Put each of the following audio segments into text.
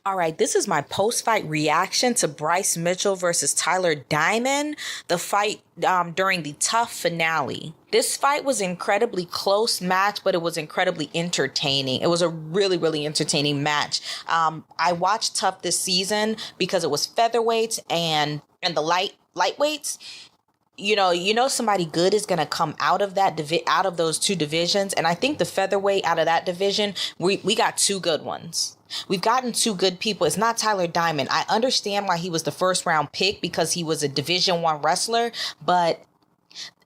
All right, this is my post-fight reaction to Bryce Mitchell versus Tyler Diamond, the fight during the TUF finale. This fight was an incredibly close match, but it was incredibly entertaining. It was a really, really entertaining match. I watched TUF this season because it was featherweights and the lightweights. You know somebody good is going to come out of that out of those two divisions, and I think the featherweight out of that division, we got two good ones. We've gotten two good people. It's not Tyler Diamond. I understand why he was the first round pick because he was a Division I wrestler, but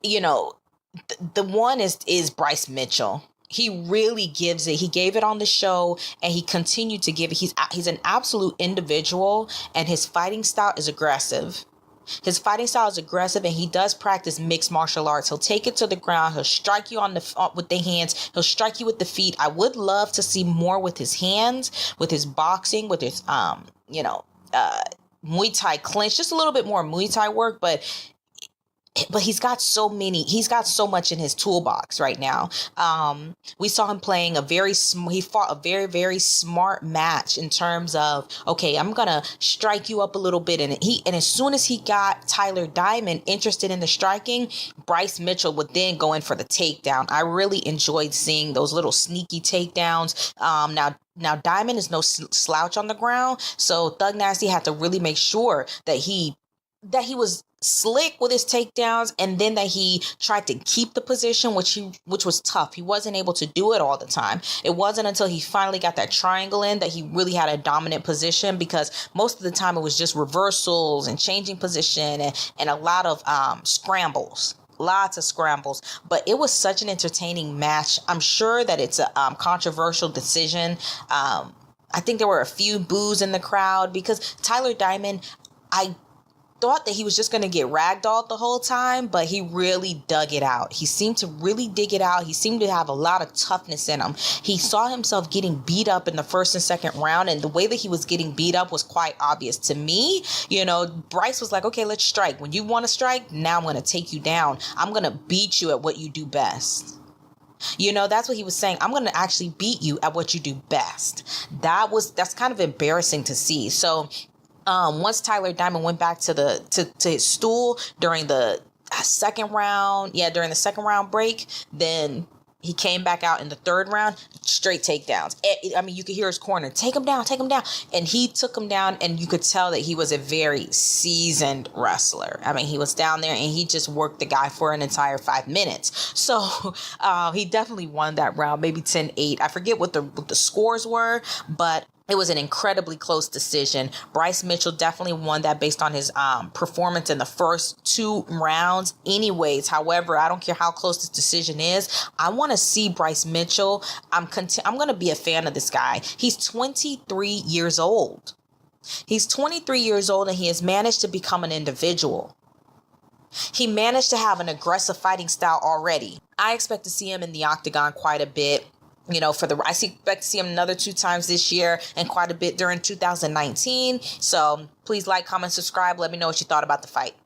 the one is Bryce Mitchell. He really gives it. He gave it on the show, and he continued to give it. He's an absolute individual, and his fighting style is aggressive. His fighting style is aggressive, and he does practice mixed martial arts. He'll take it to the ground. He'll strike you with the hands. He'll strike you with the feet. I would love to see more with his hands, with his boxing, with his Muay Thai clinch, just a little bit more Muay Thai work, but he's got so much in his toolbox right now. We saw him playing he fought a very, very smart match in terms of, okay, I'm going to strike you up a little bit. And as soon as he got Tyler Diamond interested in the striking, Bryce Mitchell would then go in for the takedown. I really enjoyed seeing those little sneaky takedowns. Now Diamond is no slouch on the ground. So Thug Nasty had to really make sure that he was slick with his takedowns, and then that he tried to keep the position, which was tough. He wasn't able to do it all the time. It wasn't until he finally got that triangle in that he really had a dominant position, because most of the time it was just reversals and changing position and a lot of scrambles. Lots of scrambles, but it was such an entertaining match. I'm sure that it's a controversial decision. I think there were a few boos in the crowd because Tyler Diamond, I thought that he was just going to get ragdolled the whole time, but he really dug it out. He seemed to really dig it out. He seemed to have a lot of toughness in him. He saw himself getting beat up in the first and second round, and the way that he was getting beat up was quite obvious to me. Bryce was like, okay, let's strike. When you want to strike, now I'm going to take you down. I'm going to beat you at what you do best. That's what he was saying. I'm going to actually beat you at what you do best. That's kind of embarrassing to see. So once Tyler Diamond went back to his stool during the second round break, then he came back out in the third round, straight takedowns. I mean, you could hear his corner, take him down. And he took him down, and you could tell that he was a very seasoned wrestler. I mean, he was down there, and he just worked the guy for an entire 5 minutes. So he definitely won that round, maybe 10-8. I forget what the scores were, but it was an incredibly close decision. Bryce Mitchell definitely won that based on his performance in the first 2 rounds anyways. However, I don't care how close this decision is. I want to see Bryce Mitchell. I'm going to be a fan of this guy. He's 23 years old. He's 23 years old, and he has managed to become an individual. He managed to have an aggressive fighting style already. I expect to see him in the octagon quite a bit. I expect to see him another 2 times this year and quite a bit during 2019. So please like, comment, subscribe. Let me know what you thought about the fight.